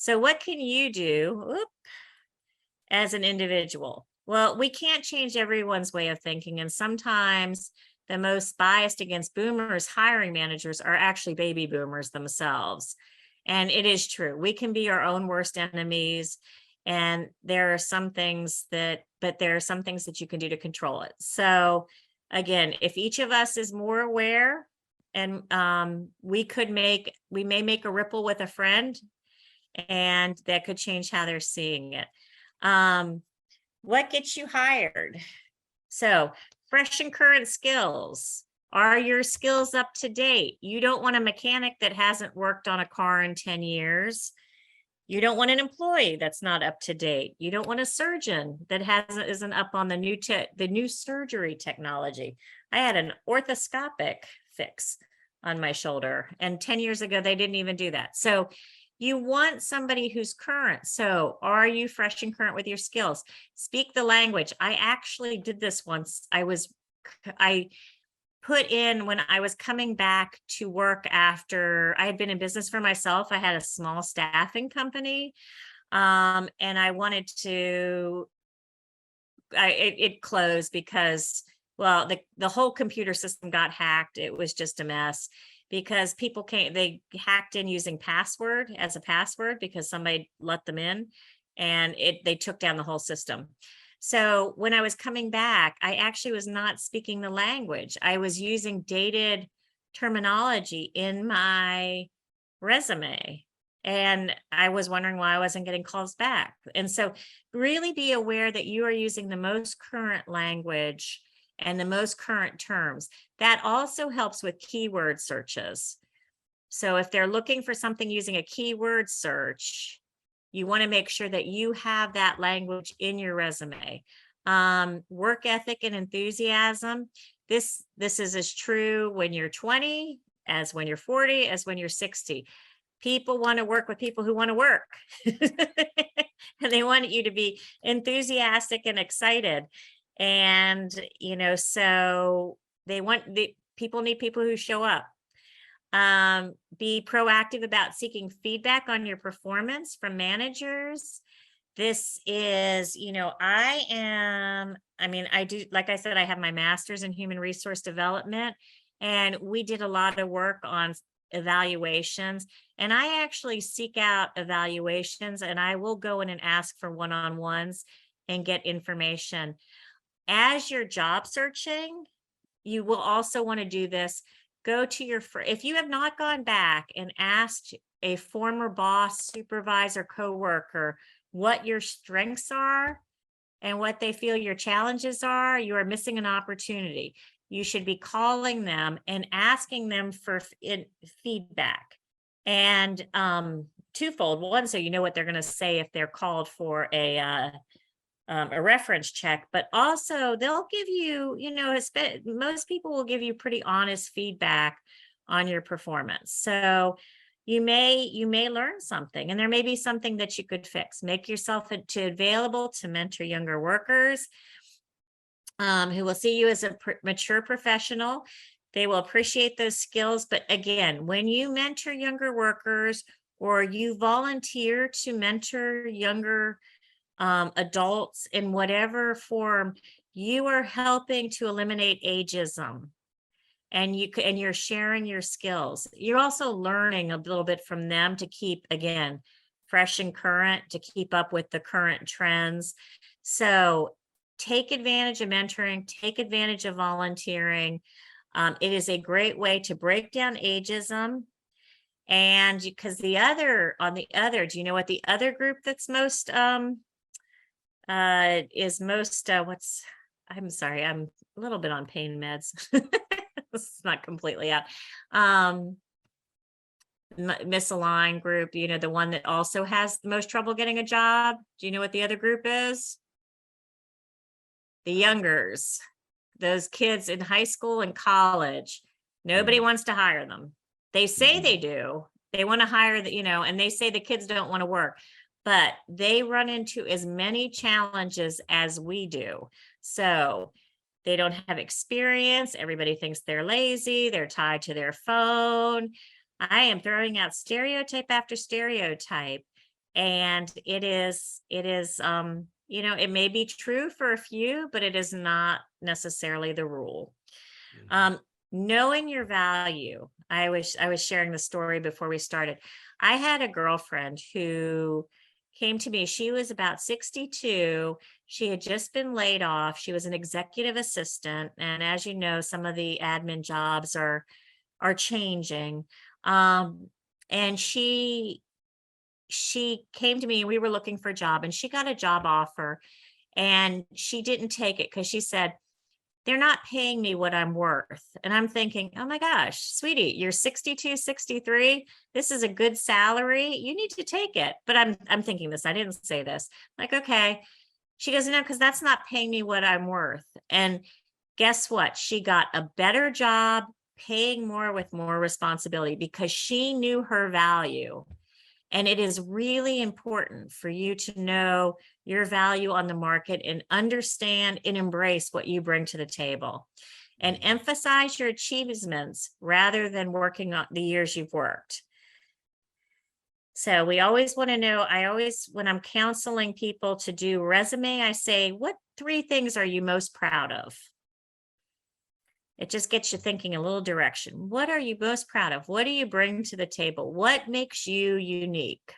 So what can you do as an individual? Well, we can't change everyone's way of thinking. And sometimes the most biased against boomers hiring managers are actually baby boomers themselves. And it is true. We can be our own worst enemies. And there are some things that, but there are some things that you can do to control it. So again, if each of us is more aware, and we may make a ripple with a friend, and that could change how they're seeing it. What gets you hired? So fresh and current skills. Are your skills up to date? You don't want a mechanic that hasn't worked on a car in 10 years. You don't want an employee that's not up to date. You don't want a surgeon that isn't up on the new surgery technology. I had an orthoscopic fix on my shoulder, and 10 years ago they didn't even do that. So you want somebody who's current. So are you fresh and current with your skills? Speak the language. I actually did this once. I put in, when I was coming back to work after I had been in business for myself, I had a small staffing company. And I wanted to, it closed because, well, the whole computer system got hacked. It was just a mess because they hacked in using password as a password because somebody let them in, and they took down the whole system. So when I was coming back, I actually was not speaking the language. I was using dated terminology in my resume, and I was wondering why I wasn't getting calls back. And so really be aware that you are using the most current language and the most current terms. That also helps with keyword searches. So if they're looking for something using a keyword search, you want to make sure that you have that language in your resume. Work ethic and enthusiasm. This is as true when you're 20 as when you're 40 as when you're 60. People want to work with people who want to work. And they want you to be enthusiastic and excited. And, so people need people who show up. Be proactive about seeking feedback on your performance from managers. This is, I do, like I said, I have my master's in human resource development, and we did a lot of work on evaluations, and I actually seek out evaluations, and I will go in and ask for one-on-ones and get information. As you're job searching, you will also want to do this. Go to if you have not gone back and asked a former boss, supervisor, coworker what your strengths are and what they feel your challenges are, you are missing an opportunity. You should be calling them and asking them for feedback. And twofold. One, so you know what they're going to say if they're called for a reference check, but also they'll give you, most people will give you pretty honest feedback on your performance. So you may learn something, and there may be something that you could fix. Make yourself available to mentor younger workers who will see you as a mature professional. They will appreciate those skills. But again, when you mentor younger workers or you volunteer to mentor younger adults in whatever form, you are helping to eliminate ageism, and you're sharing your skills. You're also learning a little bit from them to keep, again, fresh and current, to keep up with the current trends. So take advantage of mentoring, take advantage of volunteering. It is a great way to break down ageism. And because do you know what the other group that's most I'm sorry, I'm a little bit on pain meds. This is not completely out. Misaligned group, the one that also has the most trouble getting a job. Do you know what the other group is? The youngers, those kids in high school and college. Nobody wants to hire them. They say they do. They want to hire and they say the kids don't want to work, but they run into as many challenges as we do. So they don't have experience. Everybody thinks they're lazy. They're tied to their phone. I am throwing out stereotype after stereotype. And it is, you know, it may be true for a few, but it is not necessarily the rule. Mhm. Knowing your value. I was sharing the story before we started. I had a girlfriend who came to me. She was about 62. She had just been laid off. She was an executive assistant, and as you know, some of the admin jobs are changing. Um, and she came to me, and we were looking for a job, and she got a job offer, and she didn't take it because she said, they're not paying me what I'm worth. And I'm thinking, oh my gosh, sweetie, you're 62, 63. This is a good salary. You need to take it. But I'm thinking this. I didn't say this. Like, okay. She goes, no, because that's not paying me what I'm worth. And guess what? She got a better job, paying more with more responsibility because she knew her value. And it is really important for you to know your value on the market and understand and embrace what you bring to the table and Mhm. emphasize your achievements rather than working on the years you've worked. So we always want to know, I always, when I'm counseling people to do resume, I say, what 3 things are you most proud of? It just gets you thinking a little direction. What are you most proud of? What do you bring to the table? What makes you unique?